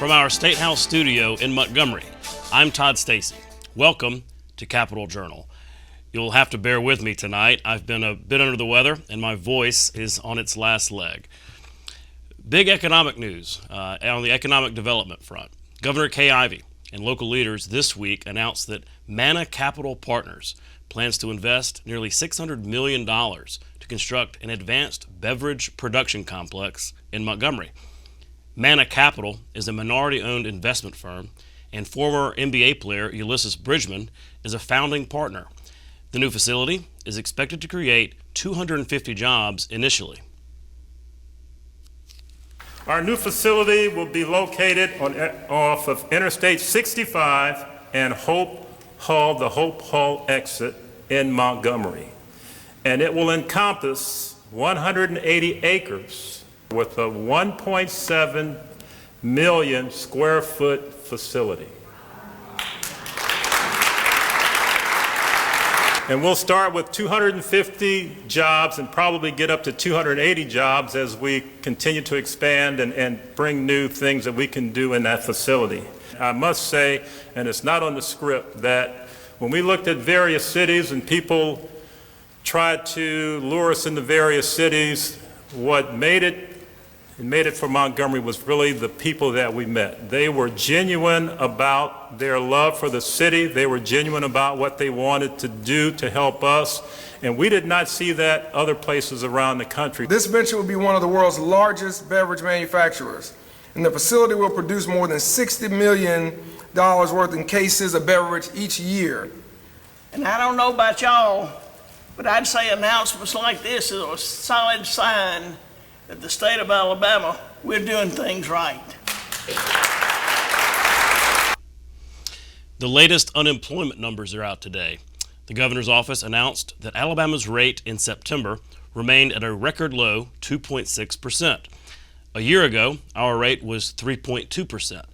From our State House studio in Montgomery, I'm Todd Stacy. Welcome to Capitol Journal. You'll have to bear with me tonight. I've been a bit under the weather and my voice is on its last leg. Big economic news on the economic development front. Governor Kay Ivey and local leaders this week announced that Manna Capital Partners plans to invest nearly $600 million to construct an advanced beverage production complex in Montgomery. Manna Capital is a minority-owned investment firm, and former NBA player Ulysses Bridgman is a founding partner. The new facility is expected to create 250 jobs initially. Our new facility will be located off of Interstate 65 and Hope Hall exit in Montgomery. And it will encompass 180 acres with a 1.7 million square foot facility. And we'll start with 250 jobs and probably get up to 280 jobs as we continue to expand and bring new things that we can do in that facility. I must say, and it's not on the script, that when we looked at various cities and people tried to lure us into various cities, what made it for Montgomery was really the people that we met. They were genuine about their love for the city. They were genuine about what they wanted to do to help us. And we did not see that other places around the country. This venture will be one of the world's largest beverage manufacturers. And the facility will produce more than $60 million worth in cases of beverage each year. And I don't know about y'all, but I'd say announcements like this is a solid sign that the state of Alabama, we're doing things right. The latest unemployment numbers are out today. The governor's office announced that Alabama's rate in September remained at a record low 2.6%. A year ago, our rate was 3.2%.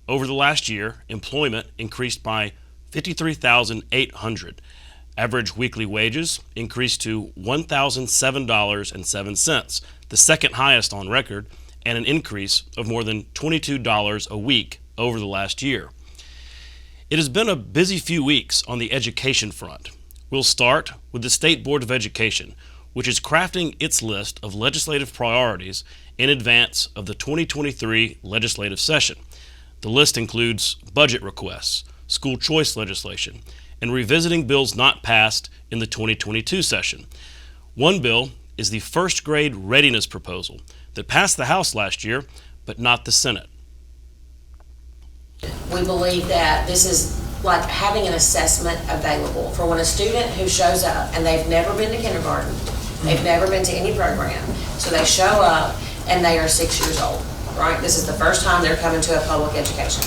Over the last year, employment increased by 53,800. Average weekly wages increased to $1,007.07, the second highest on record, and an increase of more than $22 a week over the last year. It has been a busy few weeks on the education front. We'll start with the State Board of Education, which is crafting its list of legislative priorities in advance of the 2023 legislative session. The list includes budget requests, school choice legislation, and revisiting bills not passed in the 2022 session. One bill is the first grade readiness proposal that passed the House last year, but not the Senate. We believe that this is like having an assessment available for when a student who shows up and they've never been to kindergarten, they've never been to any program, so they show up and they are 6 years old, right? This is the first time they're coming to a public education.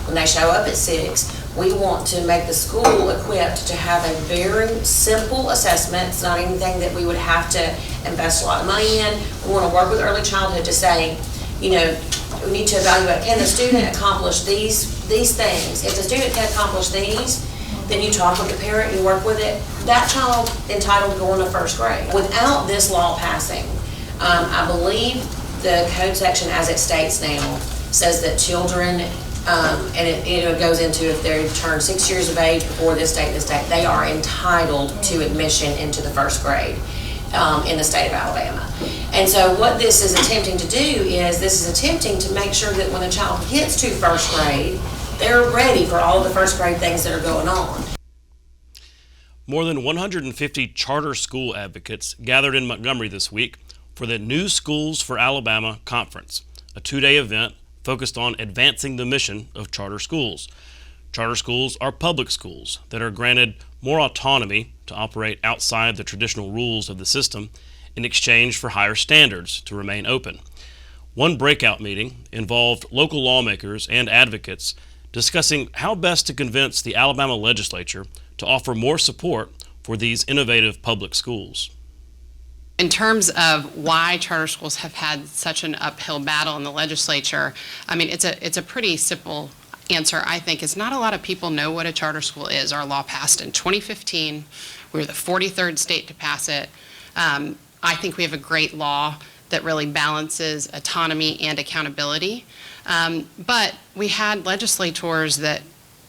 When they show up at 6, we want to make the school equipped to have a very simple assessment. It's not anything that we would have to invest a lot of money in. We want to work with early childhood to say, you know, we need to evaluate, can the student accomplish these things? If the student can accomplish these, then you talk with the parent, you work with it. That child entitled to go into first grade. Without this law passing, I believe the code section as it states now says that children, and it goes into if they turn 6 years of age before this date, they are entitled to admission into the first grade in the state of Alabama. And so what this is attempting to do is this is attempting to make sure that when a child gets to first grade, they're ready for all of the first grade things that are going on. More than 150 charter school advocates gathered in Montgomery this week for the New Schools for Alabama Conference, a two-day event focused on advancing the mission of charter schools. Charter schools are public schools that are granted more autonomy to operate outside the traditional rules of the system in exchange for higher standards to remain open. One breakout meeting involved local lawmakers and advocates discussing how best to convince the Alabama legislature to offer more support for these innovative public schools. In terms of why charter schools have had such an uphill battle in the legislature, I mean, it's a pretty simple answer, I think, is not a lot of people know what a charter school is. Our law passed in 2015. We were the 43rd state to pass it. I think we have a great law that really balances autonomy and accountability. But we had legislators that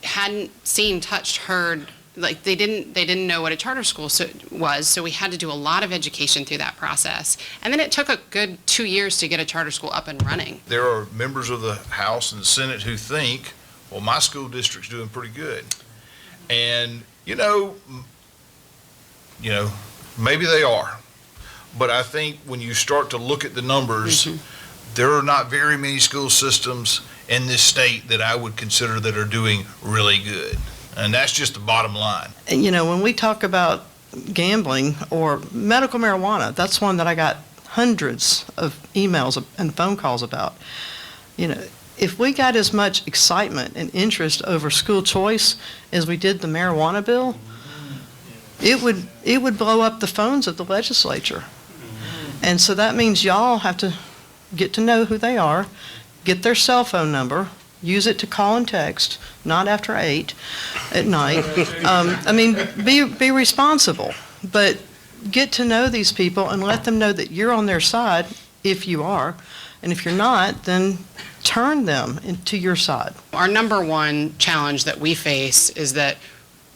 hadn't seen, touched, heard, like they didn't know what a charter school was, so we had to do a lot of education through that process. And then it took a good 2 years to get a charter school up and running. There are members of the House and the Senate who think, well, my school district's doing pretty good. And, maybe they are. But I think when you start to look at the numbers, there are not very many school systems in this state that I would consider that are doing really good. And that's just the bottom line. And, when we talk about gambling or medical marijuana, that's one that I got hundreds of emails and phone calls about. If we got as much excitement and interest over school choice as we did the marijuana bill, it would blow up the phones of the legislature. And so that means y'all have to get to know who they are, get their cell phone number, use it to call and text, not after 8 at night. Be responsible, but get to know these people and let them know that you're on their side if you are. And if you're not, then turn them into your side. Our number one challenge that we face is that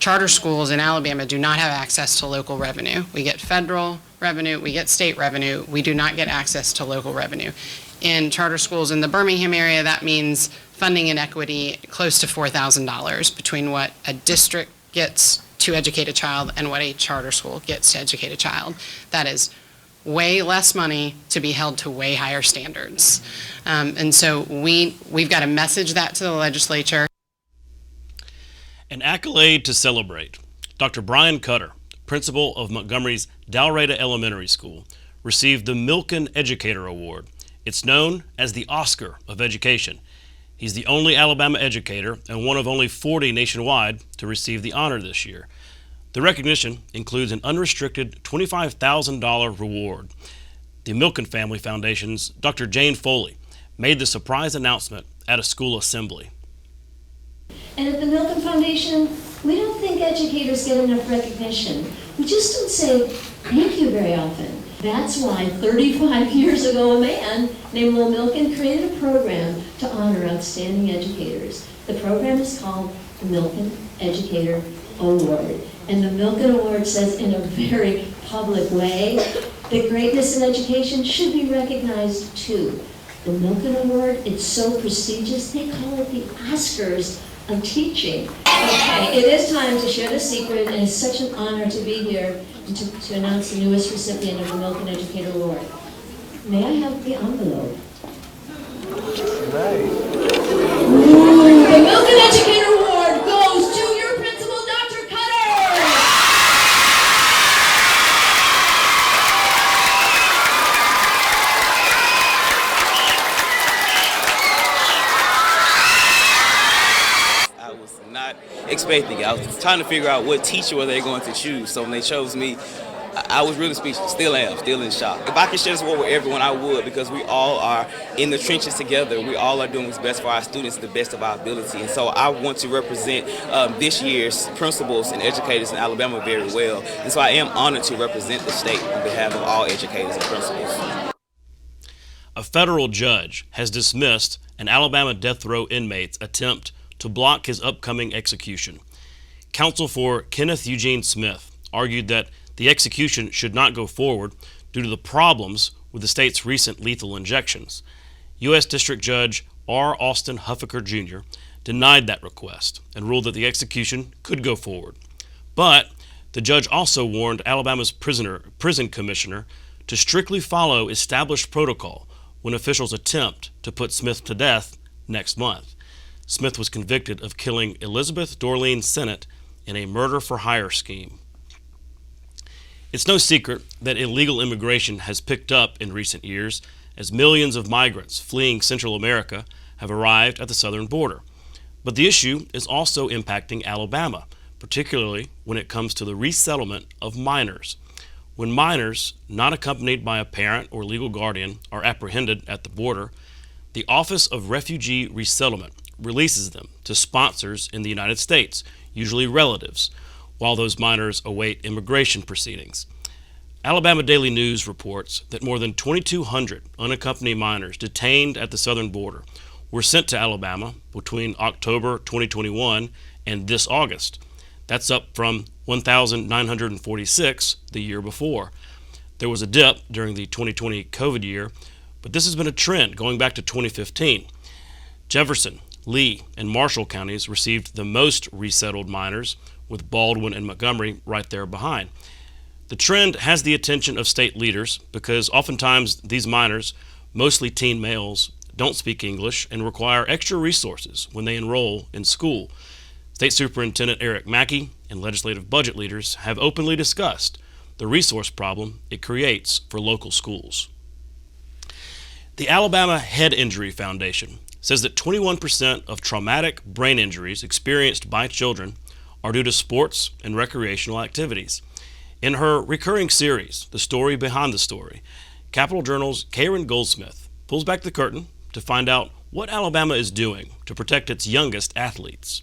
charter schools in Alabama do not have access to local revenue. We get federal revenue, we get state revenue, we do not get access to local revenue. In charter schools in the Birmingham area, that means funding inequity close to $4,000 between what a district gets to educate a child and what a charter school gets to educate a child. That is way less money to be held to way higher standards. And so we've got to message that to the legislature. An accolade to celebrate. Dr. Brian Cutter, principal of Montgomery's Dalreda Elementary School, received the Milken Educator Award. It's known as the Oscar of Education. He's the only Alabama educator and one of only 40 nationwide to receive the honor this year. The recognition includes an unrestricted $25,000 reward. The Milken Family Foundation's Dr. Jane Foley made the surprise announcement at a school assembly. And at the Milken Foundation, we don't think educators get enough recognition. We just don't say thank you very often. That's why 35 years ago, a man named Will Milken created a program to honor outstanding educators. The program is called the Milken Educator Award. And the Milken Award says in a very public way that greatness in education should be recognized too. The Milken Award, it's so prestigious, they call it the Oscars of teaching. Okay, it is time to share the secret, and it's such an honor to be here and to announce the newest recipient of the Milken Educator Award. May I have the envelope? The Milken Educator Award goes to your principal, Dr. Cutter! I was not expecting it. I was trying to figure out what teacher were they going to choose. So when they chose me, I was really speechless. Still am, still in shock. If I could share this award with everyone, I would, because we all are in the trenches together. We all are doing what's best for our students to the best of our ability. And so I want to represent this year's principals and educators in Alabama very well. And so I am honored to represent the state on behalf of all educators and principals. A federal judge has dismissed an Alabama death row inmate's attempt to block his upcoming execution. Counsel for Kenneth Eugene Smith argued that the execution should not go forward due to the problems with the state's recent lethal injections. U.S. District Judge R. Austin Huffaker Jr. denied that request and ruled that the execution could go forward. But the judge also warned Alabama's prison commissioner to strictly follow established protocol when officials attempt to put Smith to death next month. Smith was convicted of killing Elizabeth Dorleen Sennett in a murder-for-hire scheme. It's no secret that illegal immigration has picked up in recent years as millions of migrants fleeing Central America have arrived at the southern border. But the issue is also impacting Alabama, particularly when it comes to the resettlement of minors. When minors, not accompanied by a parent or legal guardian, are apprehended at the border, the Office of Refugee Resettlement releases them to sponsors in the United States, usually relatives, while those minors await immigration proceedings. Alabama Daily News reports that more than 2,200 unaccompanied minors detained at the southern border were sent to Alabama between October 2021 and this August. That's up from 1,946 the year before. There was a dip during the 2020 COVID year, but this has been a trend going back to 2015. Jefferson, Lee, and Marshall counties received the most resettled minors, with Baldwin and Montgomery right there behind. The trend has the attention of state leaders because oftentimes these minors, mostly teen males, don't speak English and require extra resources when they enroll in school. State Superintendent Eric Mackey and legislative budget leaders have openly discussed the resource problem it creates for local schools. The Alabama Head Injury Foundation says that 21% of traumatic brain injuries experienced by children are due to sports and recreational activities. In her recurring series, The Story Behind the Story, Capital Journal's Karen Goldsmith pulls back the curtain to find out what Alabama is doing to protect its youngest athletes.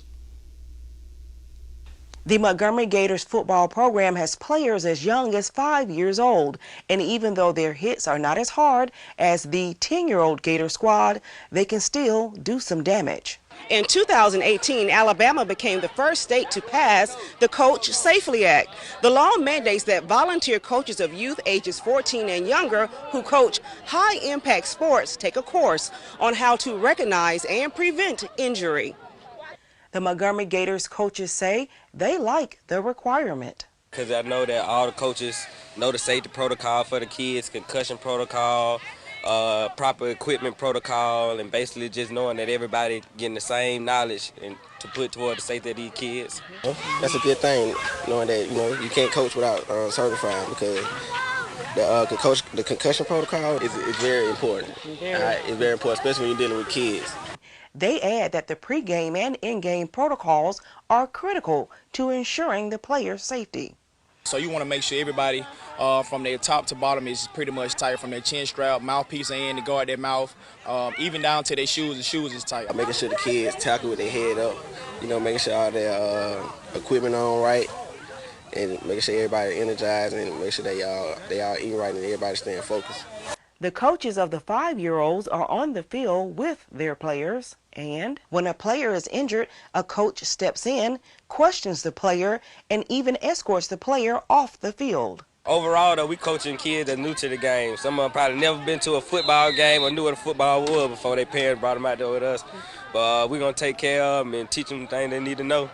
The Montgomery Gators football program has players as young as 5 years old, and even though their hits are not as hard as the 10-year-old Gator squad, they can still do some damage. In 2018, Alabama became the first state to pass the Coach Safely Act. The law mandates that volunteer coaches of youth ages 14 and younger who coach high-impact sports take a course on how to recognize and prevent injury. The Montgomery Gators coaches say they like the requirement. Because I know that all the coaches know the safety protocol for the kids, concussion protocol, proper equipment protocol, and basically just knowing that everybody getting the same knowledge and to put toward the safety of these kids. That's a good thing, knowing that you can't coach without certifying, because the concussion protocol is very important. It's very important, especially when you're dealing with kids. They add that the pregame and in-game protocols are critical to ensuring the player's safety. So you want to make sure everybody from their top to bottom is pretty much tight, from their chin strap, mouthpiece in to guard their mouth, even down to their shoes. The shoes is tight. Making sure the kids tackle with their head up, making sure all their equipment on right, and making sure everybody energized, and make sure they all eating right and everybody staying focused. The coaches of the 5-year-olds are on the field with their players, and when a player is injured, a coach steps in, questions the player, and even escorts the player off the field. Overall, though, we coaching kids that are new to the game. Some of them probably never been to a football game or knew what a football was before their parents brought them out there with us. But we're going to take care of them and teach them things they need to know.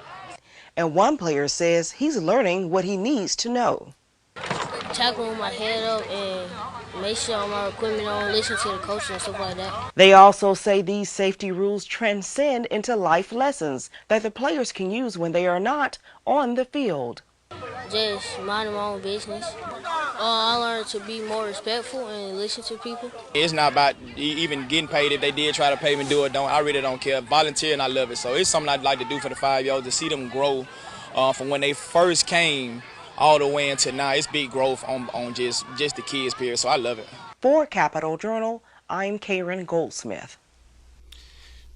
And one player says he's learning what he needs to know. Tackle with my head up and make sure all my equipment on, listen to the coach and stuff like that. They also say these safety rules transcend into life lessons that the players can use when they are not on the field. Just mind my own business. I learned to be more respectful and listen to people. It's not about even getting paid. If they did try to pay me, do it, I really don't care. Volunteering, I love it. So it's something I'd like to do for the 5-year-olds, to see them grow from when they first came all the way into now. It's big growth on just the kids, period. So I love it. For Capital Journal, I'm Karen Goldsmith.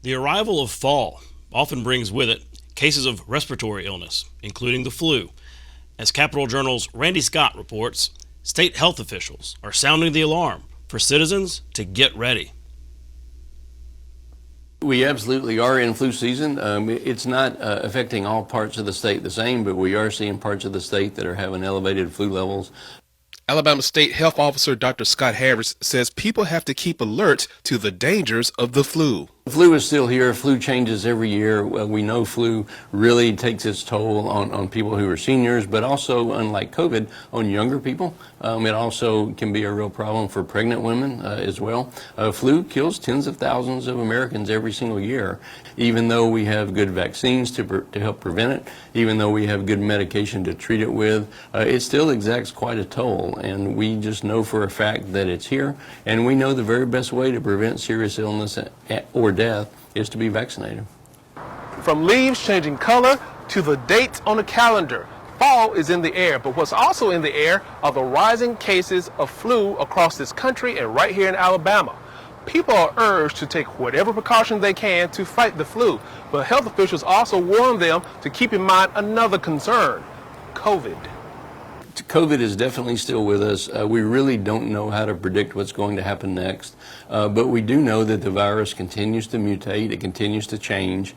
The arrival of fall often brings with it cases of respiratory illness, including the flu. As Capital Journal's Randy Scott reports, state health officials are sounding the alarm for citizens to get ready. We absolutely are in flu season. It's not affecting all parts of the state the same, but we are seeing parts of the state that are having elevated flu levels. Alabama State Health Officer Dr. Scott Harris says people have to keep alert to the dangers of the flu. Flu is still here. Flu changes every year. We know flu really takes its toll on people who are seniors, but also, unlike COVID, on younger people. It also can be a real problem for pregnant women as well. Flu kills tens of thousands of Americans every single year. Even though we have good vaccines to help prevent it, even though we have good medication to treat it with, it still exacts quite a toll. And we just know for a fact that it's here. And we know the very best way to prevent serious illness or death is to be vaccinated. From leaves changing color to the dates on the calendar, fall is in the air. But what's also in the air are the rising cases of flu across this country and right here in Alabama. People are urged to take whatever precautions they can to fight the flu, but health officials also warn them to keep in mind another concern: COVID. COVID is definitely still with us. We really don't know how to predict what's going to happen next, but we do know that the virus continues to mutate, it continues to change.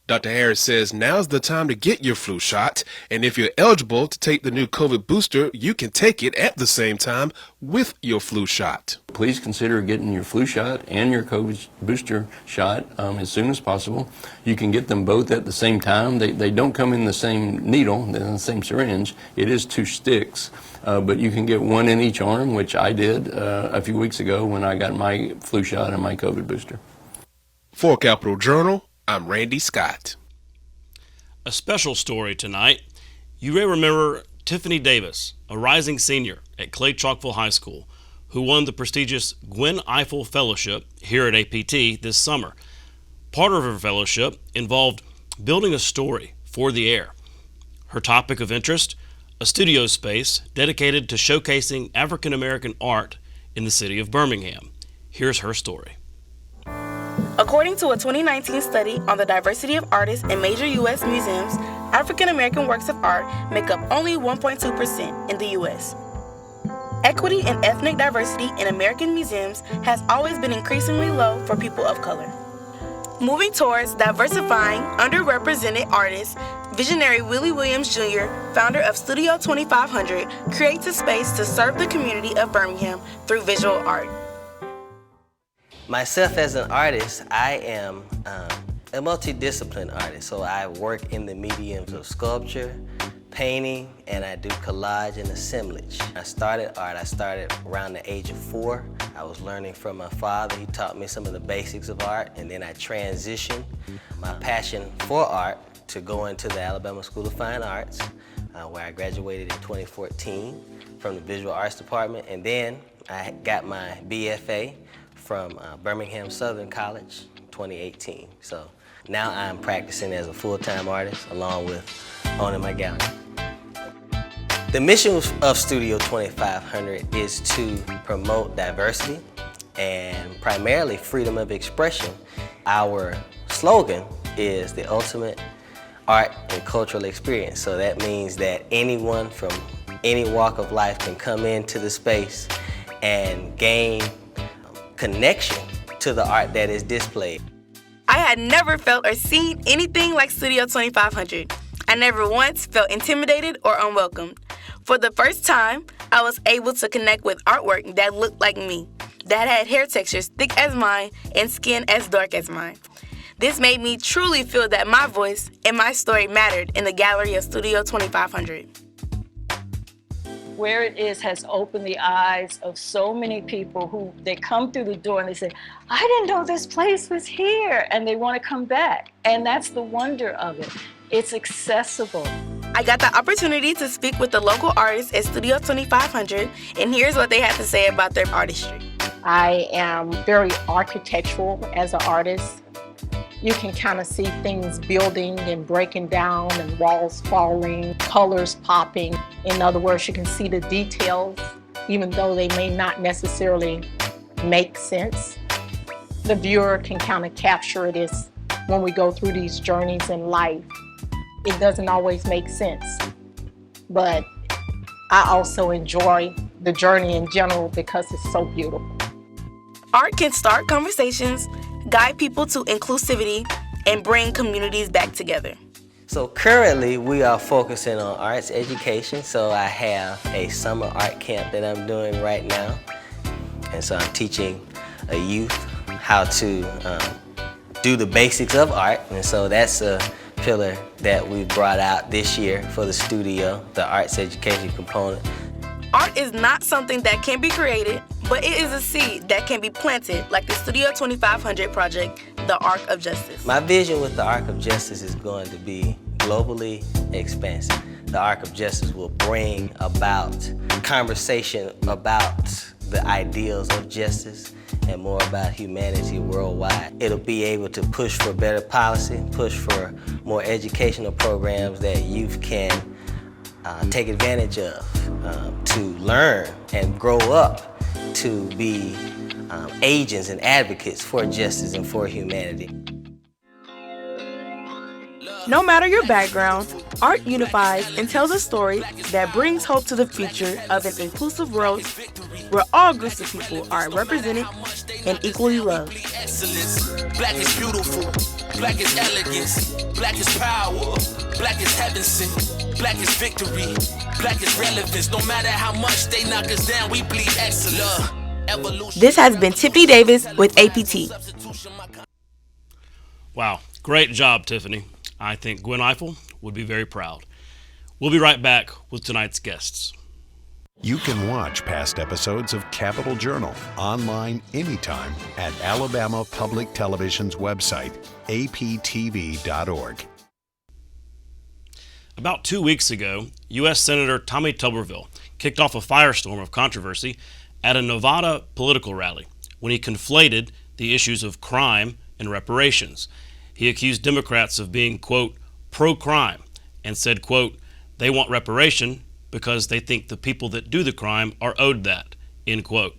Dr. Harris says now's the time to get your flu shot, and if you're eligible to take the new COVID booster, you can take it at the same time with your flu shot. Please consider getting your flu shot and your COVID booster shot as soon as possible. You can get them both at the same time. They don't come in the same needle, in the same syringe. It is 2 sticks, but you can get one in each arm, which I did a few weeks ago when I got my flu shot and my COVID booster. For Capital Journal, I'm Randy Scott. A special story tonight. You may remember Tiffany Davis, a rising senior at Clay Chalkville High School, who won the prestigious Gwen Eiffel Fellowship here at APT this summer. Part of her fellowship involved building a story for the air. Her topic of interest, a studio space dedicated to showcasing African American art in the city of Birmingham. Here's her story. According to a 2019 study on the diversity of artists in major U.S. museums, African American works of art make up only 1.2% in the U.S. Equity and ethnic diversity in American museums has always been increasingly low for people of color. Moving towards diversifying underrepresented artists, visionary Willie Williams Jr., founder of Studio 2500, creates a space to serve the community of Birmingham through visual art. Myself as an artist, I am a multidisciplined artist, so I work in the mediums of sculpture, painting, and I do collage and assemblage. I started around the age of 4. I was learning from my father. He taught me some of the basics of art, and then I transitioned my passion for art to go into the Alabama School of Fine Arts, where I graduated in 2014 from the Visual Arts Department, and then I got my BFA from Birmingham Southern College, 2018. So now I'm practicing as a full-time artist along with owning my gallery. The mission of Studio 2500 is to promote diversity and primarily freedom of expression. Our slogan is the ultimate art and cultural experience. So that means that anyone from any walk of life can come into the space and gain connection to the art that is displayed. I had never felt or seen anything like Studio 2500. I never once felt intimidated or unwelcomed. For the first time, I was able to connect with artwork that looked like me, that had hair textures thick as mine and skin as dark as mine. This made me truly feel that my voice and my story mattered in the gallery of Studio 2500. Where it is has opened the eyes of so many people who they come through the door and they say, I didn't know this place was here, and they want to come back. And that's the wonder of it. It's accessible. I got the opportunity to speak with the local artists at Studio 2500, and here's what they had to say about their artistry. I am very architectural as an artist. You can kind of see things building and breaking down and walls falling, colors popping. In other words, you can see the details, even though they may not necessarily make sense. The viewer can kind of capture it as when we go through these journeys in life. It doesn't always make sense, but I also enjoy the journey in general because it's so beautiful. Art can start conversations, guide people to inclusivity, and bring communities back together. So currently we are focusing on arts education. So I have a summer art camp that I'm doing right now. And so I'm teaching a youth how to do the basics of art. And so that's a pillar that we brought out this year for the studio, the arts education component. Art is not something that can be created, but it is a seed that can be planted, like the Studio 2500 project, the Arc of Justice. My vision with the Arc of Justice is going to be globally expansive. The Arc of Justice will bring about conversation about the ideals of justice and more about humanity worldwide. It'll be able to push for better policy, push for more educational programs that youth can take advantage of, to learn and grow up to be agents and advocates for justice and for humanity. No matter your background, art unifies and tells a story that brings hope to the future of an inclusive world where all groups of people are represented and equally loved. Black is beautiful, black is elegance, black is power, black is heaven sent, black is victory, black is relevance. No matter how much they knock us down, we bleed excellent. This has been Tiffany Davis with APT. Wow, great job, Tiffany. I think Gwen Eiffel would be very proud. We'll be right back with tonight's guests. You can watch past episodes of Capitol Journal online anytime at Alabama Public Television's website, aptv.org. About 2 weeks ago, U.S. Senator Tommy Tuberville kicked off a firestorm of controversy at a Nevada political rally when he conflated the issues of crime and reparations. He accused Democrats of being, quote, pro-crime and said, quote, they want reparation because they think the people that do the crime are owed that, end quote.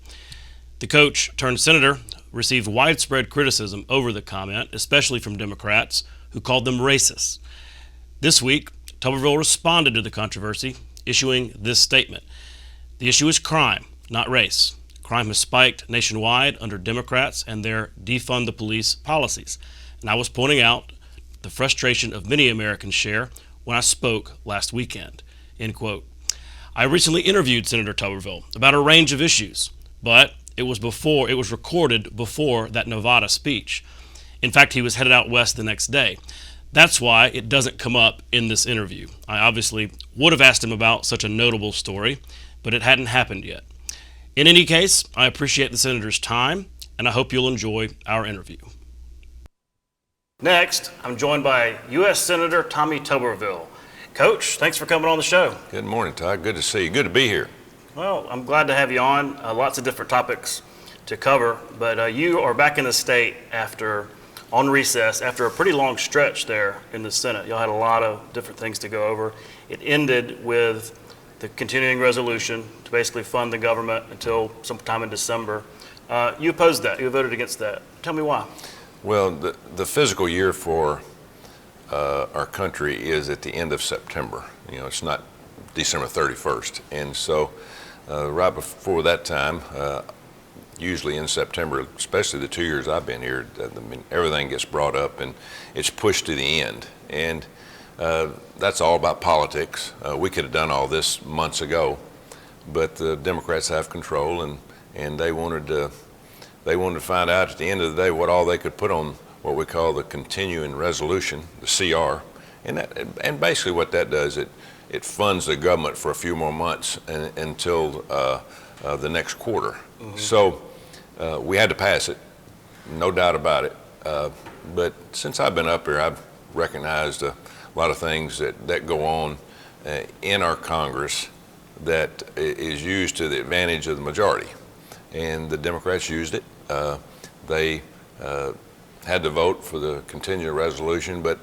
The coach turned senator received widespread criticism over the comment, especially from Democrats who called them racist. This week, Tuberville responded to the controversy, issuing this statement. The issue is crime, not race. Crime has spiked nationwide under Democrats and their defund the police policies. And I was pointing out the frustration of many Americans share when I spoke last weekend, end quote. I recently interviewed Senator Tuberville about a range of issues, but it was recorded before that Nevada speech. In fact, he was headed out west the next day. That's why it doesn't come up in this interview. I obviously would have asked him about such a notable story, but it hadn't happened yet. In any case, I appreciate the Senator's time, and I hope you'll enjoy our interview. Next, I'm joined by U.S. Senator Tommy Tuberville. Coach, thanks for coming on the show. Good morning, Todd. Good to see you. Good to be here. Well, I'm glad to have you on. Lots of different topics to cover, but you are back in the state on recess after a pretty long stretch there in the Senate. Y'all had a lot of different things to go over. It ended with the continuing resolution to basically fund the government until sometime in December. You opposed that. You voted against that. Tell me why. Well, the fiscal year for our country is at the end of September. You know, it's not December 31st. And so right before that time, usually in September, especially the 2 years I've been here, everything gets brought up and it's pushed to the end. And that's all about politics. We could have done all this months ago, but the Democrats have control, and they wanted to find out at the end of the day what all they could put on what we call the continuing resolution, the CR, and basically what that does, it funds the government for a few more months until the next quarter. Mm-hmm. So we had to pass it, no doubt about it. But since I've been up here, I've recognized a lot of things that go on in our Congress that is used to the advantage of the majority. And the Democrats used it. They had to vote for the continuing resolution, but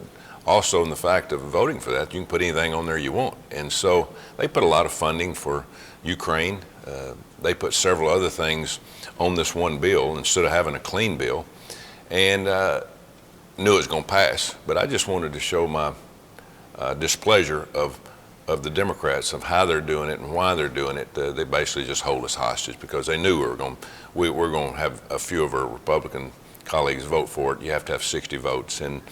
also in the fact of voting for that, you can put anything on there you want. And so they put a lot of funding for Ukraine. They put several other things on this one bill instead of having a clean bill, and knew it was going to pass. But I just wanted to show my displeasure of the Democrats, of how they're doing it and why they're doing it. They basically just hold us hostage because they knew we were going to have a few of our Republican colleagues vote for it. You have to have 60 votes. And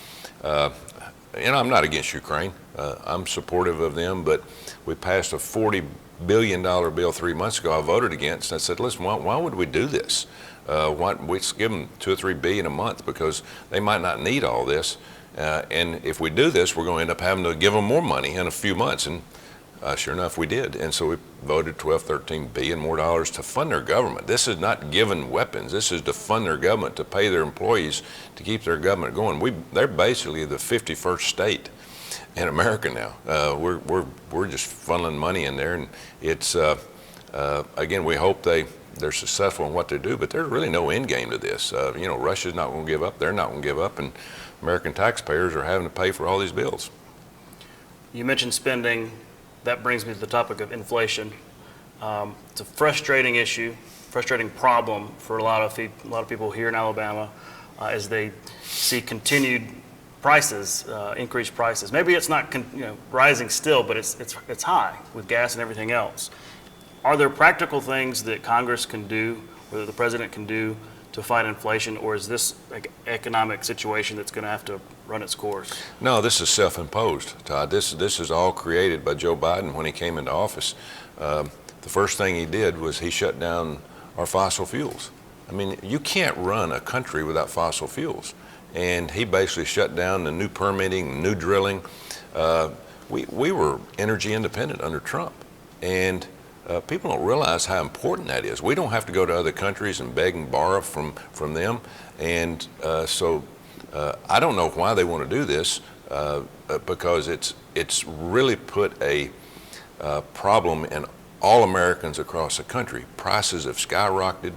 I'm not against Ukraine. I'm supportive of them, but we passed a $40 billion bill 3 months ago I voted against. And I said, listen, why would we do this? Why we give them $2 or $3 billion a month because they might not need all this. And if we do this, we're going to end up having to give them more money in a few months. And sure enough, we did. And so we voted $13 billion more dollars to fund their government. This is not giving weapons. This is to fund their government, to pay their employees, to keep their government going. They're basically the 51st state in America now. We're just funneling money in there. And it's, again, we hope they're successful in what they do, but there's really no end game to this. Russia's not going to give up. They're not going to give up. And American taxpayers are having to pay for all these bills. You mentioned spending. That brings me to the topic of inflation. It's a frustrating issue, frustrating problem for a lot of people here in Alabama as they see continued prices, increased prices. Maybe it's not rising still, but it's high with gas and everything else. Are there practical things that Congress can do, or that the president can do to fight inflation, or is this economic situation that's going to have to run its course? No, this is self-imposed, Todd. This is all created by Joe Biden when he came into office. The first thing he did was he shut down our fossil fuels. I mean, you can't run a country without fossil fuels. And he basically shut down the new permitting, new drilling. We were energy independent under Trump. And people don't realize how important that is. We don't have to go to other countries and beg and borrow from them. And so I don't know why they want to do this, because it's really put a problem in all Americans across the country. Prices have skyrocketed.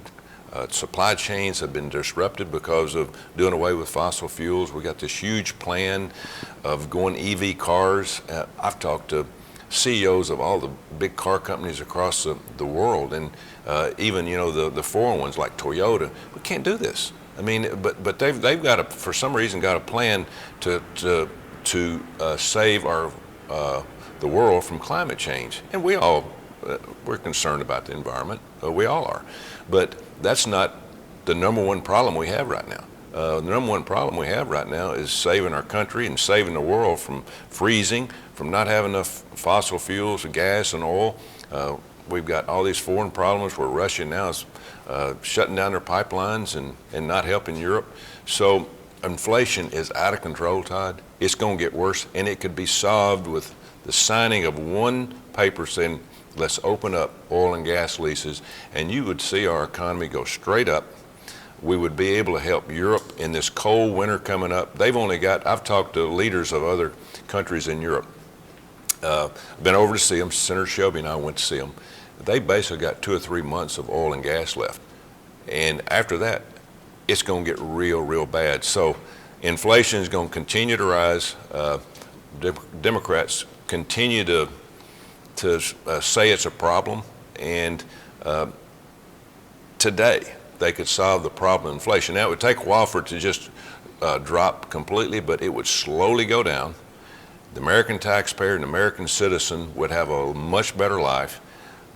Supply chains have been disrupted because of doing away with fossil fuels. We got this huge plan of going EV cars. I've talked to CEOs of all the big car companies across the world, and even the foreign ones like Toyota. We can't do this. I mean, but they've got for some reason got a plan to save the world from climate change, and we're concerned about the environment. We all are, but that's not the number one problem we have right now. The number one problem we have right now is saving our country and saving the world from freezing, from not having enough fossil fuels, gas, and oil. We've got all these foreign problems where Russia now is shutting down their pipelines and not helping Europe. So inflation is out of control, Todd. It's going to get worse, and it could be solved with the signing of one paper saying, let's open up oil and gas leases, and you would see our economy go straight up. We would be able to help Europe in this cold winter coming up. I've talked to leaders of other countries in Europe. Been over to see them. Senator Shelby and I went to see them. They basically got 2 or 3 months of oil and gas left. And after that, it's going to get real, real bad. So inflation is going to continue to rise. Democrats continue to say it's a problem, and today they could solve the problem of inflation. Now, it would take a while for it to just drop completely, but it would slowly go down. The American taxpayer and American citizen would have a much better life,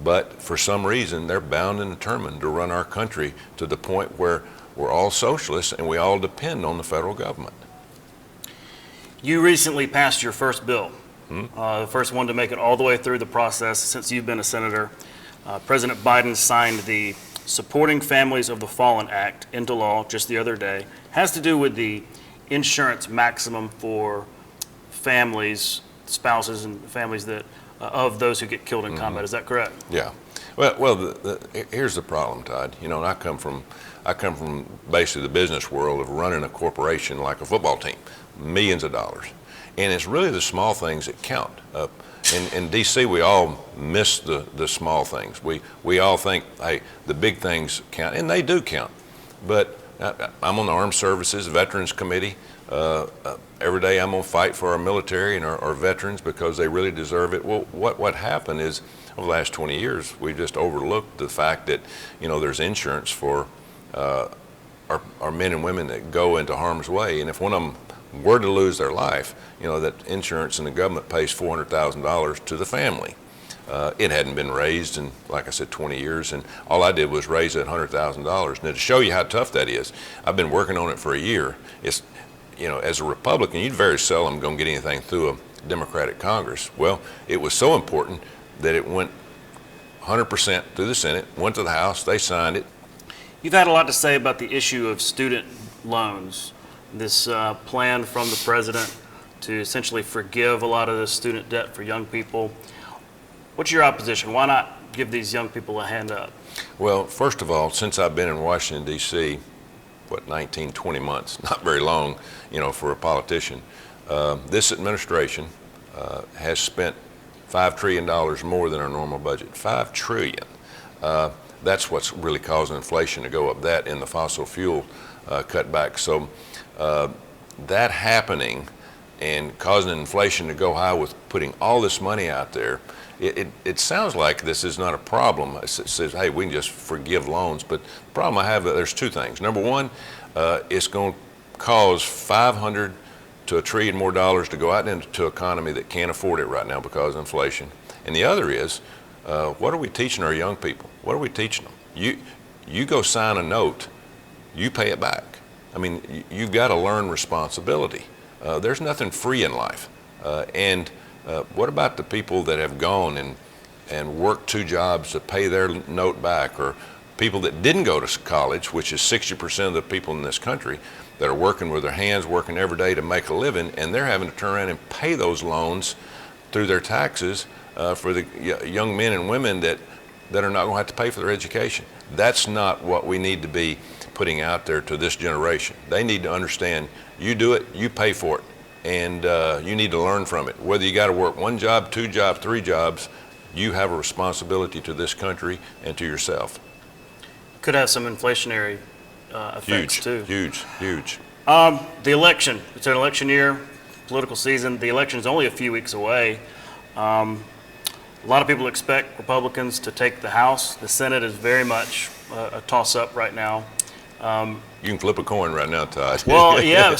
but for some reason they're bound and determined to run our country to the point where we're all socialists and we all depend on the federal government. You recently passed your first bill. The first one to make it all the way through the process since you've been a senator. President Biden signed the Supporting Families of the Fallen Act into law just the other day. Has to do with the insurance maximum for families, spouses and families that of those who get killed in combat. Is that correct? Yeah. Well, here's the problem, Todd. And I come from basically the business world of running a corporation like a football team, millions of dollars. And it's really the small things that count. In D.C., we all miss the small things. We all think, hey, the big things count, and they do count. But I'm on the Armed Services Veterans Committee. Every day I'm going to fight for our military and our veterans because they really deserve it. Well, what happened is over the last 20 years, we've just overlooked the fact that, there's insurance for our men and women that go into harm's way. And if one of them were to lose their life, that insurance and the government pays $400,000 to the family. It hadn't been raised in, like I said, 20 years, and all I did was raise it $100,000. Now, to show you how tough that is, I've been working on it for a year. It's, as a Republican, you'd very seldom going to get anything through a Democratic Congress. Well, it was so important that it went 100% through the Senate, went to the House, they signed it. You've had a lot to say about the issue of student loans, this plan from the president to essentially forgive a lot of the student debt for young people. What's your opposition? Why not give these young people a hand up? Well, first of all, since I've been in Washington, D.C., 19, 20 months, not very long, for a politician, this administration has spent $5 trillion more than our normal budget. $5 trillion. That's what's really causing inflation to go up, that and the fossil fuel cutback. So that happening and causing inflation to go high with putting all this money out there, it sounds like this is not a problem. It says, hey, we can just forgive loans. But the problem I have, there's two things. Number one, it's going to cause $500 to to $1 trillion more to go out into an economy that can't afford it right now because of inflation. And the other is, what are we teaching our young people? What are we teaching them? You go sign a note, you pay it back. I mean, you've got to learn responsibility. There's nothing free in life. And what about the people that have gone and worked 2 jobs to pay their note back, or people that didn't go to college, which is 60% of the people in this country that are working with their hands, working every day to make a living, and they're having to turn around and pay those loans through their taxes for the young men and women that are not going to have to pay for their education. That's not what we need to be putting out there to this generation. They need to understand, you do it, you pay for it, and you need to learn from it. Whether you got to work 1 job, 2 jobs, 3 jobs, you have a responsibility to this country and to yourself. Could have some inflationary effects too. Huge. The election, it's an election year, political season. The election is only a few weeks away. A lot of people expect Republicans to take the House. The Senate is very much a toss-up right now. You can flip a coin right now, Todd. Well, yeah,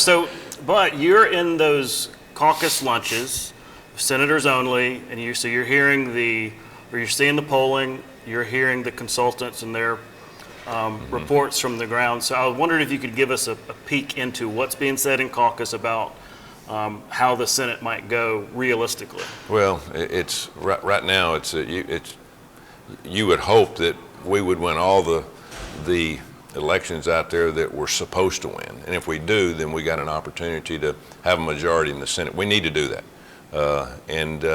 but you're in those caucus lunches, senators only, and you're hearing you're seeing the polling, you're hearing the consultants and their reports from the ground. So I wondered if you could give us a peek into what's being said in caucus about how the Senate might go realistically. Well, it's right now. You would hope that we would win all the elections out there that we're supposed to win, and if we do, then we got an opportunity to have a majority in the Senate. We need to do that, and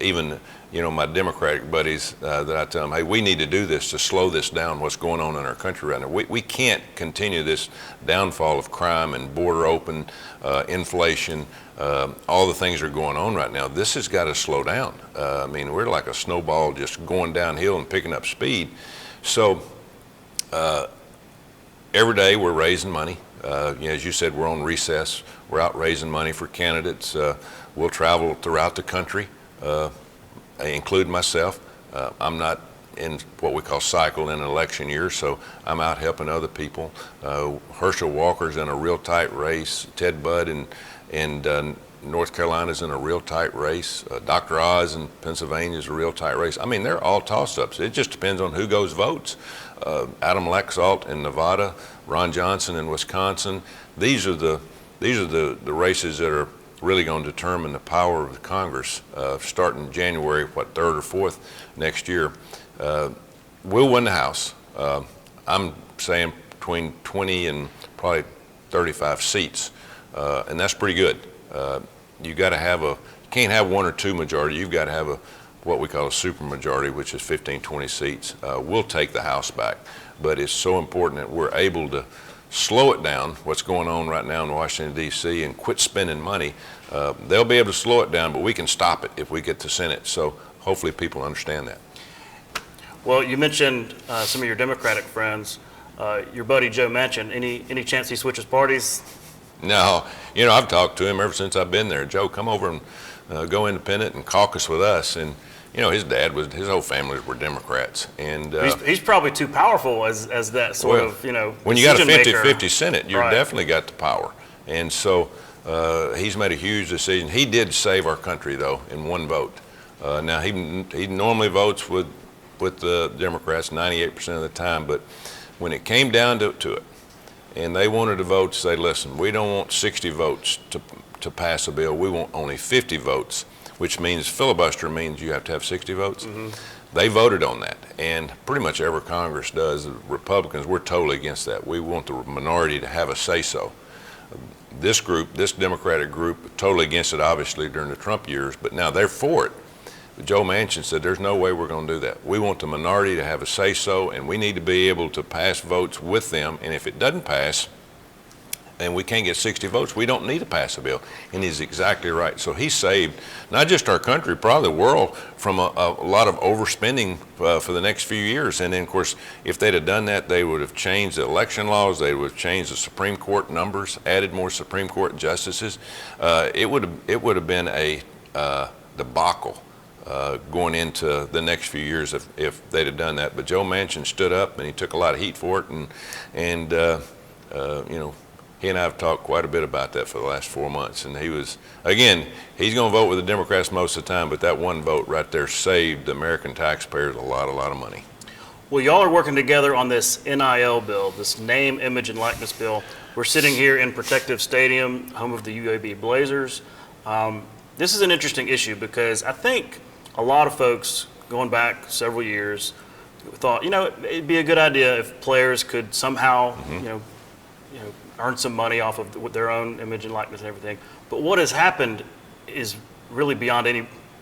even my Democratic buddies that I tell them, hey, we need to do this to slow this down, what's going on in our country right now. We can't continue this downfall of crime and border open, inflation, all the things that are going on right now. This has got to slow down. I mean, we're like a snowball just going downhill and picking up speed. So every day we're raising money. As you said, we're on recess. We're out raising money for candidates. We'll travel throughout the country. Including myself. I'm not in what we call cycle in an election year, so I'm out helping other people. Herschel Walker's in a real tight race. Ted Budd in North Carolina's in a real tight race. Dr. Oz in Pennsylvania is a real tight race. I mean, they're all toss-ups. It just depends on who goes votes. Adam Laxalt in Nevada, Ron Johnson in Wisconsin. These are the races that are really going to determine the power of the Congress starting January, 3rd or 4th next year. We'll win the House. I'm saying between 20 and probably 35 seats, and that's pretty good. You got to have you can't have 1 or 2 majority. You've got to have what we call a super majority, which is 15, 20 seats. We'll take the House back, but it's so important that we're able to slow it down, what's going on right now in Washington, D.C., and quit spending money. They'll be able to slow it down, but we can stop it if we get to Senate. So hopefully people understand that. Well, you mentioned some of your Democratic friends. Your buddy Joe Manchin, any chance he switches parties? No. I've talked to him ever since I've been there. Joe, come over and go independent and caucus with us. And his whole family were Democrats, and he's probably too powerful as that sort of when you got a 50-50 Senate, you've definitely got the power, and so he's made a huge decision. He did save our country though in 1 vote. Now he normally votes with the Democrats 98% of the time, but when it came down to it, and they wanted to vote to say, listen, we don't want 60 votes to pass a bill. We want only 50 votes. Which means filibuster means you have to have 60 votes. Mm-hmm. They voted on that, and pretty much every Congress does. The Republicans, we're totally against that. We want the minority to have a say-so. This Democratic group, totally against it, obviously, during the Trump years, but now they're for it. But Joe Manchin said there's no way we're going to do that. We want the minority to have a say-so, and we need to be able to pass votes with them, and if it doesn't pass, and we can't get 60 votes, we don't need to pass a bill. And he's exactly right. So he saved not just our country, probably the world, from a lot of overspending for the next few years. And then, of course, if they'd have done that, they would have changed the election laws, they would have changed the Supreme Court numbers, added more Supreme Court justices. It would have been a debacle going into the next few years if they'd have done that. But Joe Manchin stood up, and he took a lot of heat for it, and He and I have talked quite a bit about that for the last 4 months. And he was, again, he's going to vote with the Democrats most of the time, but that one vote right there saved the American taxpayers a lot of money. Well, y'all are working together on this NIL bill, this name, image, and likeness bill. We're sitting here in Protective Stadium, home of the UAB Blazers. This is an interesting issue because I think a lot of folks going back several years thought, it'd be a good idea if players could somehow, earn some money off of their own image and likeness and everything. But what has happened is really beyond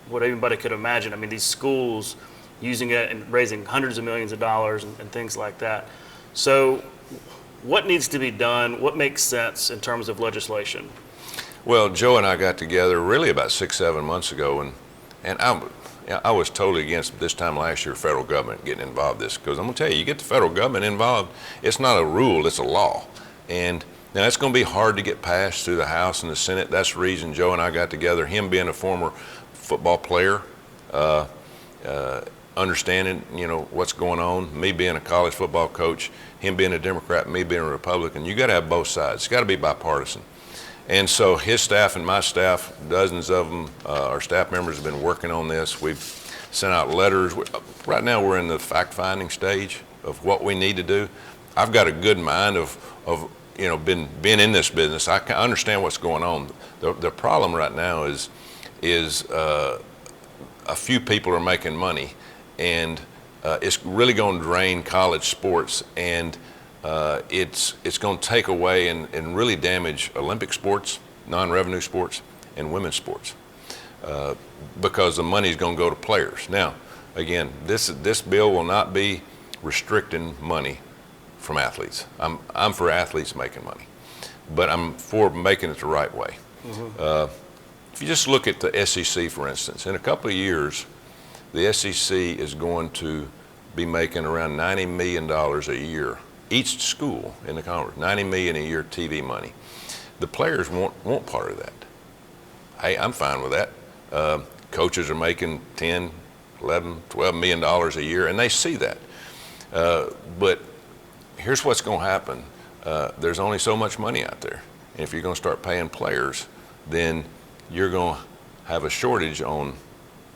what anybody could imagine. I mean, these schools using it and raising hundreds of millions of dollars and things like that. So what needs to be done? What makes sense in terms of legislation? Well, Joe and I got together really about 6-7 months ago, and I was totally against this time last year federal government getting involved in this, because I'm going to tell you, you get the federal government involved, it's not a rule, it's a law. And now it's going to be hard to get passed through the House and the Senate. That's the reason Joe and I got together, him being a former football player, understanding, what's going on, me being a college football coach, him being a Democrat, me being a Republican. You got to have both sides. It's got to be bipartisan. And so his staff and my staff, dozens of them, our staff members have been working on this. We've sent out letters. Right now we're in the fact-finding stage of what we need to do. I've got a good mind of being in this business. I can understand what's going on. The problem right now is a few people are making money, and it's really going to drain college sports, and it's going to take away and really damage Olympic sports, non-revenue sports, and women's sports because the money is going to go to players. Now, again, this bill will not be restricting money from athletes. I'm for athletes making money, but I'm for making it the right way. Mm-hmm. If you just look at the SEC, for instance, in a couple of years, the SEC is going to be making around $90 million a year. Each school in the conference, $90 million a year TV money. The players want part of that. Hey, I'm fine with that. Coaches are making $10, $11, $12 million a year, and they see that. But here's what's going to happen. There's only so much money out there. And if you're going to start paying players, then you're going to have a shortage on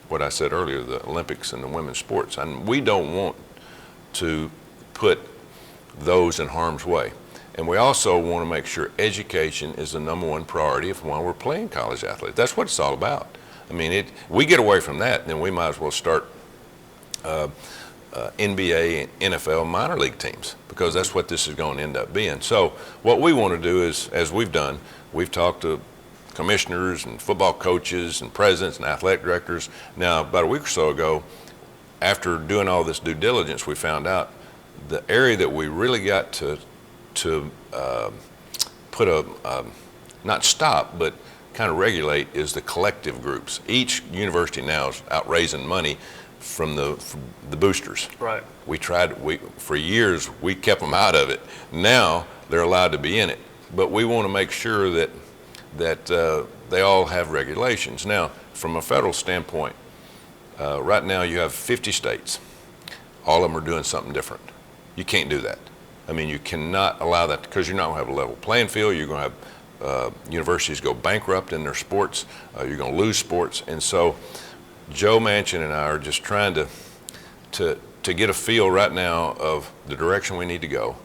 what I said earlier, the Olympics and the women's sports. And we don't want to put those in harm's way. And we also want to make sure education is the &1 priority while we're playing college athletes. That's what it's all about. I mean, we get away from that, then we might as well start NBA and NFL minor league teams, because that's what this is going to end up being. So what we want to do is, as we've done, we've talked to commissioners and football coaches and presidents and athletic directors. Now, about a week or so ago, after doing all this due diligence, we found out the area that we really got to put not stop, but kind of regulate is the collective groups. Each university now is out raising money from the boosters. Right. For years, we kept them out of it. Now they're allowed to be in it. But we want to make sure that they all have regulations. Now, from a federal standpoint, right now you have 50 states. All of them are doing something different. You can't do that. I mean, you cannot allow that, because you're not going to have a level playing field. You're going to have universities go bankrupt in their sports. You're going to lose sports. And so Joe Manchin and I are just trying to get a feel right now of the direction we need to go.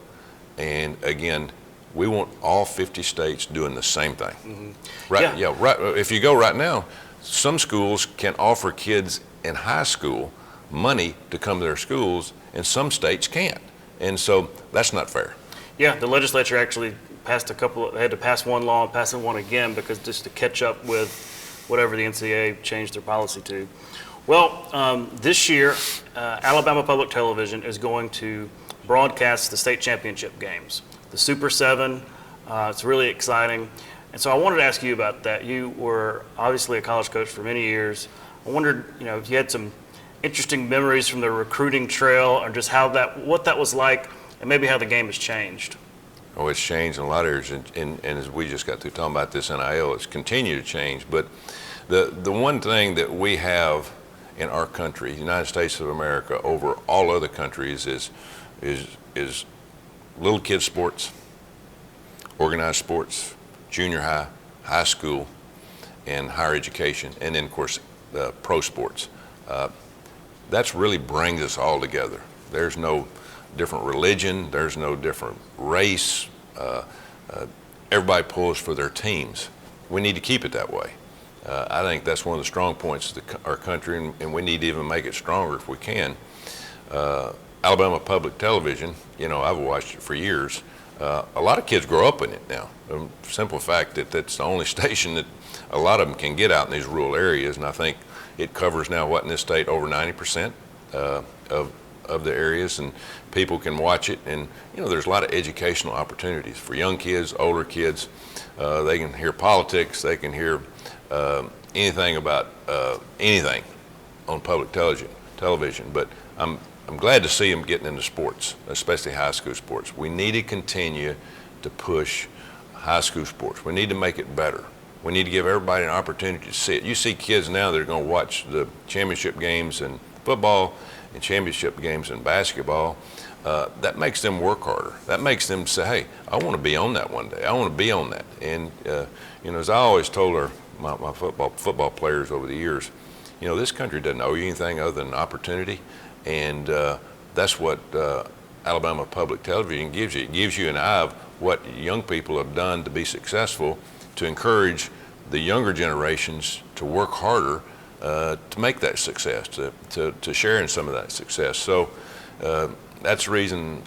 And again, we want all 50 states doing the same thing. Mm-hmm. Right? Yeah. Right. If you go right now, some schools can offer kids in high school money to come to their schools, and some states can't. And so that's not fair. Yeah, the legislature actually passed they had to pass one law and pass one again, because just to catch up with whatever the NCAA changed their policy to. Well, this year, Alabama Public Television is going to broadcast the state championship games, the Super 7. It's really exciting. And so I wanted to ask you about that. You were obviously a college coach for many years. I wondered, if you had some interesting memories from the recruiting trail, or just what that was like, and maybe how the game has changed. Oh, it's changed in a lot of areas, and as we just got through talking about this NIL, it's continued to change. But the one thing that we have in our country, the United States of America, over all other countries is little kid sports, organized sports, junior high, high school, and higher education, and then of course pro sports. That's really brings us all together. There's no different religion, there's no different race. Everybody pulls for their teams. We need to keep it that way. I think that's one of the strong points of our country, and we need to even make it stronger if we can. Alabama Public Television, I've watched it for years. A lot of kids grow up in it now. The simple fact that that's the only station that a lot of them can get out in these rural areas, and I think it covers now, in this state, over 90% of the areas, and people can watch it. And there's a lot of educational opportunities for young kids, older kids. They can hear politics, they can hear anything about anything on public television. But I'm glad to see them getting into sports, especially high school sports. We need to continue to push high school sports. We need to make it better. We need to give everybody an opportunity to see it. You see kids now that are going to watch the championship games in football and championship games in basketball. That makes them work harder. That makes them say, hey, I want to be on that one day. I want to be on that. And, as I always told my football players over the years, this country doesn't owe you anything other than opportunity. And that's what Alabama Public Television gives you. It gives you an eye of what young people have done to be successful, to encourage the younger generations to work harder to make that success, to share in some of that success. So that's the reason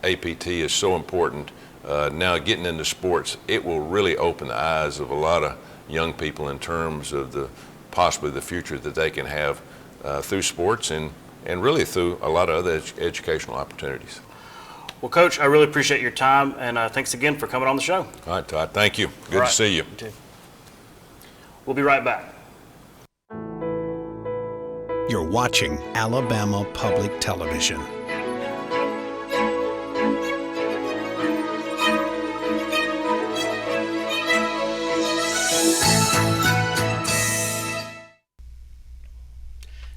APT is so important. Now getting into sports, it will really open the eyes of a lot of young people in terms of possibly the future that they can have through sports and really through a lot of other educational opportunities. Well, Coach, I really appreciate your time, and thanks again for coming on the show. All right, Todd, thank you. Good to see you. You too. We'll be right back. You're watching Alabama Public Television.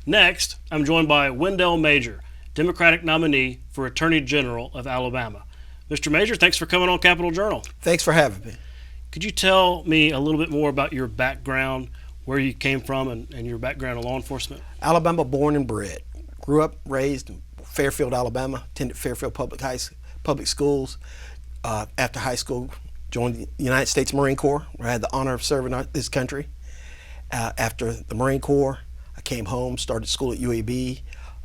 Next, I'm joined by Wendell Major, Democratic nominee for Attorney General of Alabama. Mr. Major, thanks for coming on Capitol Journal. Thanks for having me. Could you tell me a little bit more about your background, where you came from, and your background in law enforcement? Alabama born and bred. Grew up, raised in Fairfield, Alabama. Attended Fairfield Public Schools. After high school, joined the United States Marine Corps, where I had the honor of serving this country. After the Marine Corps, I came home, started school at UAB,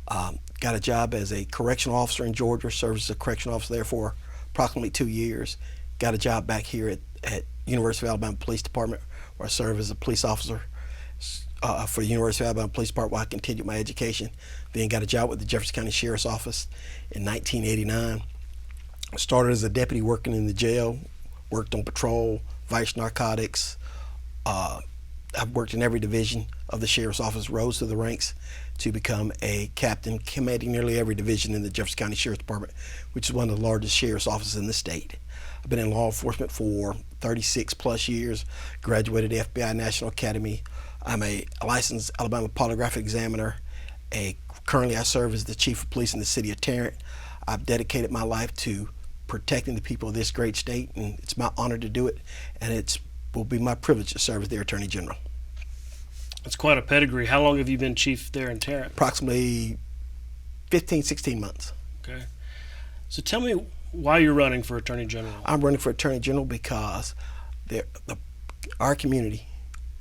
got a job as a correctional officer in Georgia, served as a correctional officer there for approximately 2 years. Got a job back here at University of Alabama Police Department, where I served as a police officer for the University of Alabama Police Department while I continued my education. Then got a job with the Jefferson County Sheriff's Office in 1989. Started as a deputy working in the jail, worked on patrol, vice narcotics. I've worked in every division of the Sheriff's Office, rose through the ranks to become a captain, commanding nearly every division in the Jefferson County Sheriff's Department, which is one of the largest sheriff's offices in the state. I've been in law enforcement for 36 plus years, graduated FBI National Academy. I'm a licensed Alabama polygraph examiner. Currently I serve as the chief of police in the city of Tarrant. I've dedicated my life to protecting the people of this great state, and it's my honor to do it, and it will be my privilege to serve as their Attorney General. That's quite a pedigree. How long have you been chief there in Tarrant? Approximately 15, 16 months. Okay. So tell me why you're running for Attorney General. I'm running for Attorney General because our community,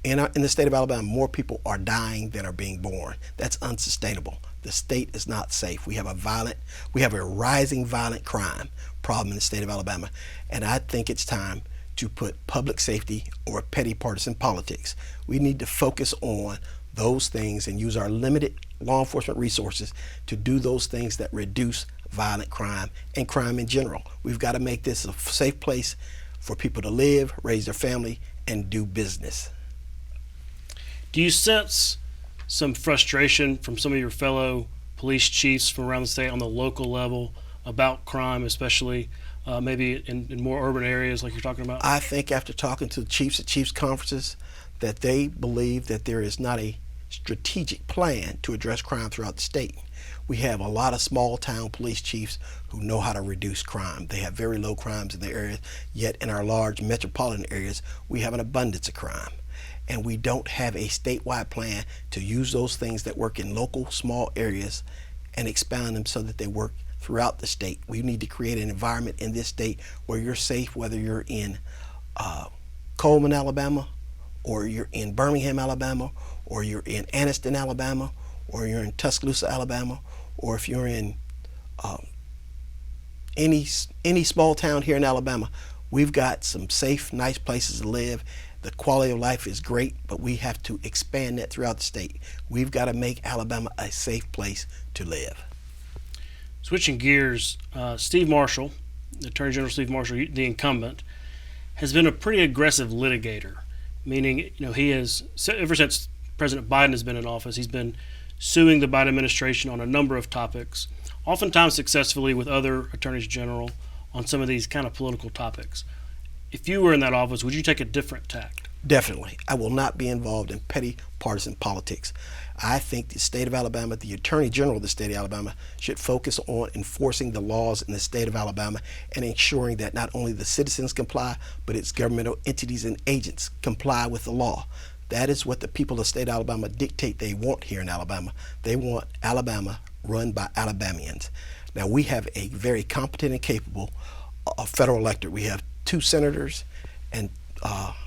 in the state of Alabama, more people are dying than are being born. That's unsustainable. The state is not safe. We have a rising violent crime problem in the state of Alabama, and I think it's time to put public safety over petty partisan politics. We need to focus on those things and use our limited law enforcement resources to do those things that reduce violent crime and crime in general. We've got to make this a safe place for people to live, raise their family, and do business. Do you sense some frustration from some of your fellow police chiefs from around the state on the local level about crime, especially maybe in more urban areas like you're talking about? I think after talking to the chiefs at chiefs conferences that they believe that there is not a strategic plan to address crime throughout the state. We have a lot of small town police chiefs who know how to reduce crime. They have very low crimes in their areas, yet in our large metropolitan areas, we have an abundance of crime. And we don't have a statewide plan to use those things that work in local small areas and expand them so that they work throughout the state. We need to create an environment in this state where you're safe, whether you're in Coleman, Alabama, or you're in Birmingham, Alabama, or you're in Anniston, Alabama, or you're in Tuscaloosa, Alabama, or if you're in any small town here in Alabama. We've got some safe, nice places to live. The quality of life is great, but we have to expand that throughout the state. We've got to make Alabama a safe place to live. Switching gears, Steve Marshall, Attorney General Steve Marshall, the incumbent, has been a pretty aggressive litigator, meaning he has, ever since President Biden has been in office, he's been suing the Biden administration on a number of topics, oftentimes successfully with other attorneys general on some of these kind of political topics. If you were in that office, would you take a different tact? Definitely. I will not be involved in petty partisan politics. I think the state of Alabama, the Attorney General of the state of Alabama, should focus on enforcing the laws in the state of Alabama and ensuring that not only the citizens comply, but its governmental entities and agents comply with the law. That is what the people of the state of Alabama dictate they want here in Alabama. They want Alabama run by Alabamians. Now, we have a very competent and capable federal electorate. We have 2 senators and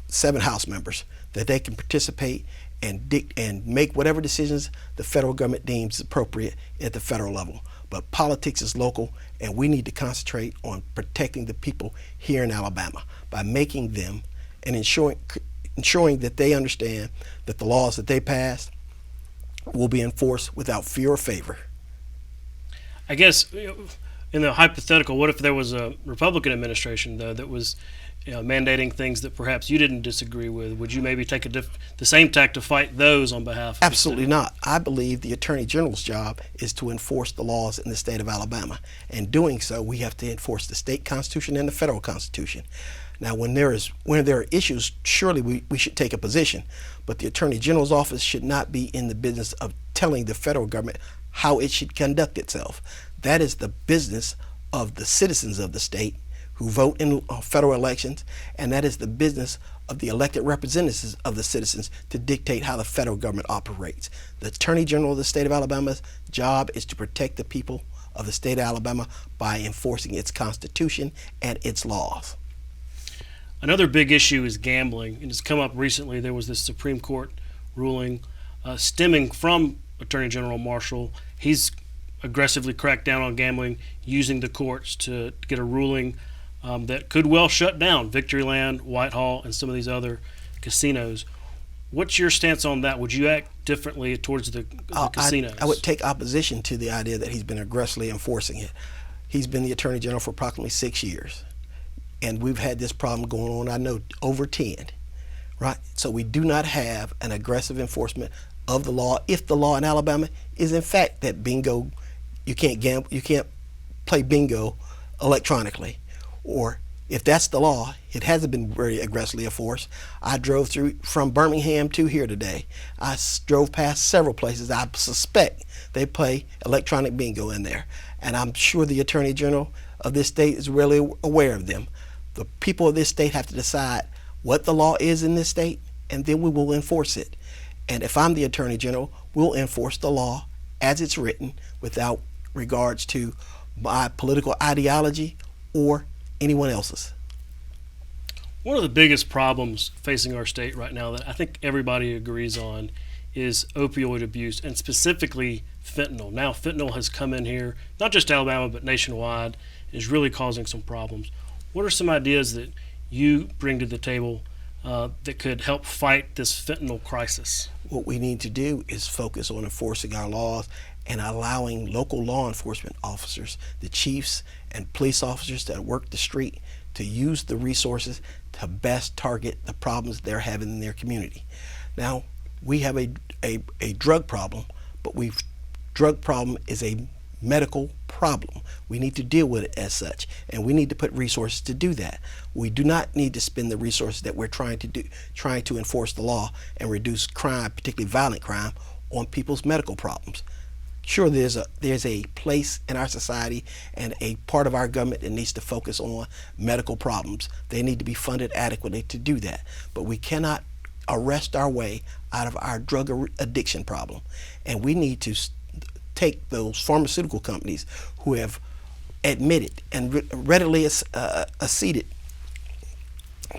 7 House members that they can participate and make whatever decisions the federal government deems appropriate at the federal level. But politics is local, and we need to concentrate on protecting the people here in Alabama by making them and ensuring that they understand that the laws that they pass will be enforced without fear or favor. I guess in the hypothetical, what if there was a Republican administration, though, that was mandating things that perhaps you didn't disagree with? Would you maybe take the same tack to fight those on behalf of Absolutely not. I believe the Attorney General's job is to enforce the laws in the state of Alabama. And doing so, we have to enforce the state constitution and the federal constitution. Now, when there are issues, surely we should take a position, but the Attorney General's office should not be in the business of telling the federal government how it should conduct itself. That is the business of the citizens of the state who vote in federal elections, and that is the business of the elected representatives of the citizens to dictate how the federal government operates. The Attorney General of the state of Alabama's job is to protect the people of the state of Alabama by enforcing its constitution and its laws. Another big issue is gambling, and it's come up recently. There was this Supreme Court ruling stemming from Attorney General Marshall. He's aggressively cracked down on gambling, using the courts to get a ruling that could well shut down Victoryland, Whitehall, and some of these other casinos. What's your stance on that? Would you act differently towards the casinos? I would take opposition to the idea that he's been aggressively enforcing it. He's been the Attorney General for approximately 6 years. And we've had this problem going on, I know, over 10, right? So we do not have an aggressive enforcement of the law. If the law in Alabama is in fact that bingo, you can't gamble, you can't play bingo electronically, or if that's the law, it hasn't been very aggressively enforced. I drove from Birmingham to here today. I drove past several places I suspect they play electronic bingo in there, and I'm sure the Attorney General of this state is really aware of them. The people of this state have to decide what the law is in this state, and then we will enforce it. And if I'm the Attorney General, we'll enforce the law as it's written without regards to my political ideology or anyone else's. One of the biggest problems facing our state right now that I think everybody agrees on is opioid abuse, and specifically fentanyl. Now fentanyl has come in here, not just Alabama, but nationwide, and is really causing some problems. What are some ideas that you bring to the table that could help fight this fentanyl crisis? What we need to do is focus on enforcing our laws and allowing local law enforcement officers, the chiefs and police officers that work the street, to use the resources to best target the problems they're having in their community. Now, we have a drug problem, but drug problem is a medical problem. We need to deal with it as such, and we need to put resources to do that. We do not need to spend the resources that we're trying to enforce the law and reduce crime, particularly violent crime, on people's medical problems. Sure, there's a place in our society and a part of our government that needs to focus on medical problems. They need to be funded adequately to do that. But we cannot arrest our way out of our drug addiction problem. And we need to take those pharmaceutical companies who have admitted and readily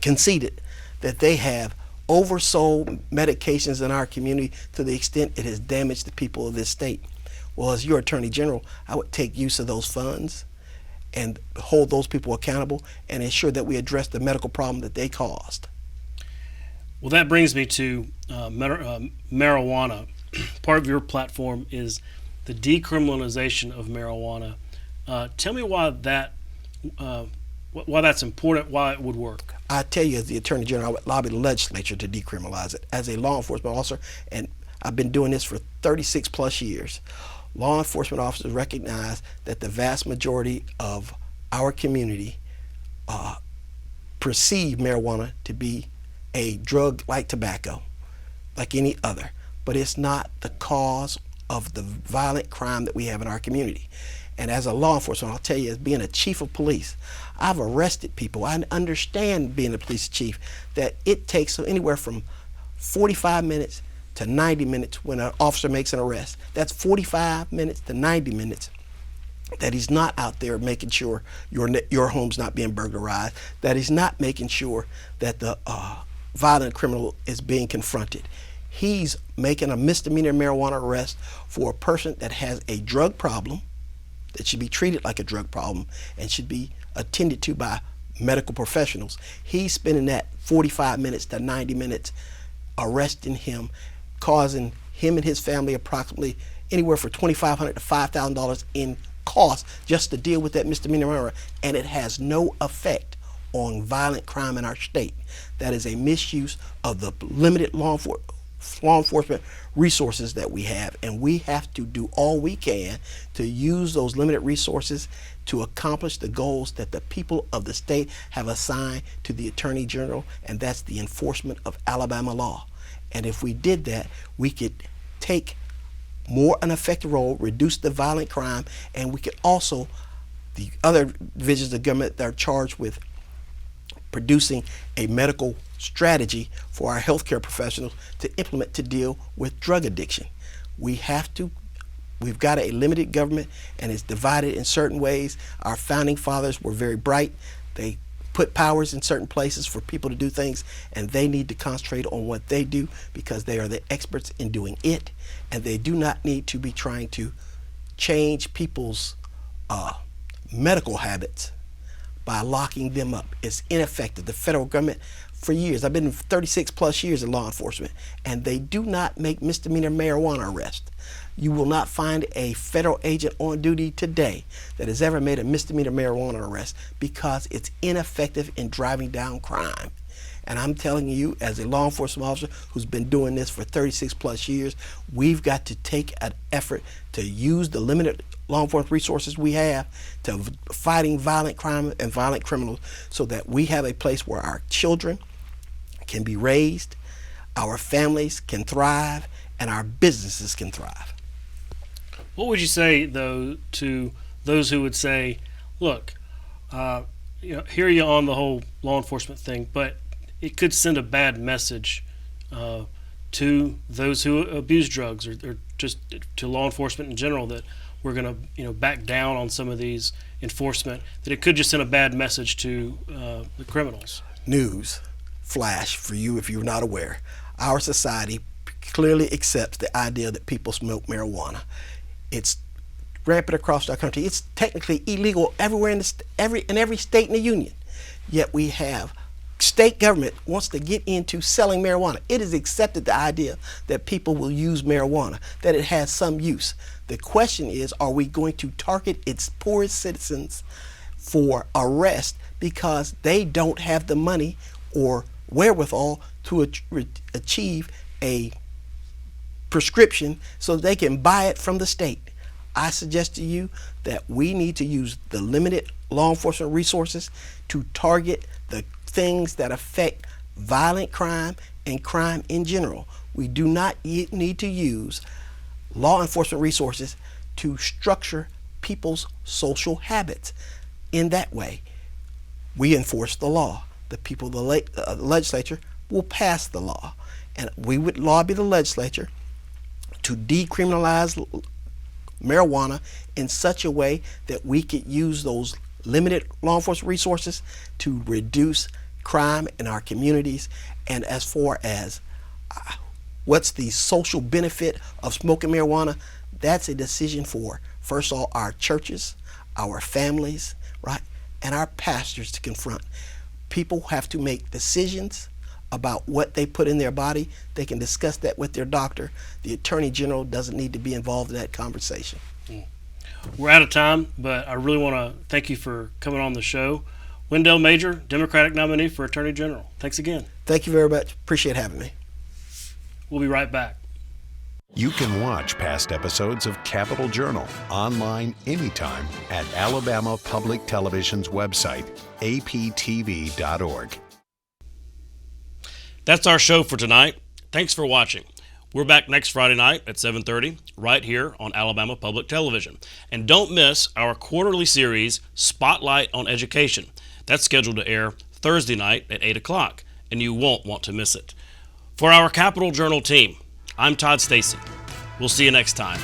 conceded that they have oversold medications in our community to the extent it has damaged the people of this state. Well, as your Attorney General, I would take use of those funds and hold those people accountable and ensure that we address the medical problem that they caused. Well, that brings me to marijuana. Part of your platform is the decriminalization of marijuana. Tell me why that's important, why it would work. I tell you, as the Attorney General, I would lobby the legislature to decriminalize it. As a law enforcement officer, and I've been doing this for 36 plus years, law enforcement officers recognize that the vast majority of our community perceive marijuana to be a drug like tobacco, like any other, but it's not the cause of the violent crime that we have in our community. And as a law enforcement, I'll tell you, as being a chief of police, I've arrested people. I understand, being a police chief, that it takes anywhere from 45 minutes to 90 minutes when an officer makes an arrest. That's 45 minutes to 90 minutes that he's not out there making sure your home's not being burglarized, that he's not making sure that the violent criminal is being confronted. He's making a misdemeanor marijuana arrest for a person that has a drug problem that should be treated like a drug problem and should be attended to by medical professionals. He's spending that 45 minutes to 90 minutes arresting him, causing him and his family approximately anywhere from $2,500 to $5,000 in cost just to deal with that misdemeanor marijuana, and it has no effect on violent crime in our state. That is a misuse of the limited law enforcement resources that we have, and we have to do all we can to use those limited resources to accomplish the goals that the people of the state have assigned to the Attorney General, and that's the enforcement of Alabama law. And if we did that, we could take more an effective role, reduce the violent crime, and we could also, the other divisions of the government that are charged with producing a medical strategy for our healthcare professionals to implement to deal with drug addiction. We've got a limited government, and it's divided in certain ways. Our founding fathers were very bright. They put powers in certain places for people to do things, and they need to concentrate on what they do because they are the experts in doing it, and they do not need to be trying to change people's medical habits by locking them up. It's ineffective. The federal government, for years, I've been 36 plus years in law enforcement, and they do not make misdemeanor marijuana arrests. You will not find a federal agent on duty today that has ever made a misdemeanor marijuana arrest because it's ineffective in driving down crime. And I'm telling you, as a law enforcement officer who's been doing this for 36 plus years, we've got to take an effort to use the limited law enforcement resources we have to fighting violent crime and violent criminals so that we have a place where our children can be raised, our families can thrive, and our businesses can thrive. What would you say, though, to those who would say, look, hear you on the whole law enforcement thing, but it could send a bad message to those who abuse drugs or just to law enforcement in general that we're going to back down on some of these enforcement, that it could just send a bad message to the criminals? News flash for you if you're not aware. Our society clearly accepts the idea that people smoke marijuana. It's rampant across our country. It's technically illegal everywhere in every state in the union. Yet we have state government wants to get into selling marijuana. It has accepted the idea that people will use marijuana, that it has some use. The question is, are we going to target its poorest citizens for arrest because they don't have the money or wherewithal to achieve a prescription so they can buy it from the state? I suggest to you that we need to use the limited law enforcement resources to target the things that affect violent crime and crime in general. We do not need to use law enforcement resources to structure people's social habits. In that way, we enforce the law. The people of the legislature will pass the law. And we would lobby the legislature to decriminalize marijuana in such a way that we could use those limited law enforcement resources to reduce crime in our communities. And as far as what's the social benefit of smoking marijuana, that's a decision for, first of all, our churches, our families, right, and our pastors to confront. People have to make decisions about what they put in their body. They can discuss that with their doctor. The Attorney General doesn't need to be involved in that conversation. We're out of time, but I really want to thank you for coming on the show. Wendell Major, Democratic nominee for Attorney General. Thanks again. Thank you very much. Appreciate having me. We'll be right back. You can watch past episodes of Capitol Journal online anytime at Alabama Public Television's website, aptv.org. That's our show for tonight. Thanks for watching. We're back next Friday night at 7:30 right here on Alabama Public Television. And don't miss our quarterly series, Spotlight on Education. That's scheduled to air Thursday night at 8 o'clock, and you won't want to miss it. For our Capitol Journal team, I'm Todd Stacy. We'll see you next time.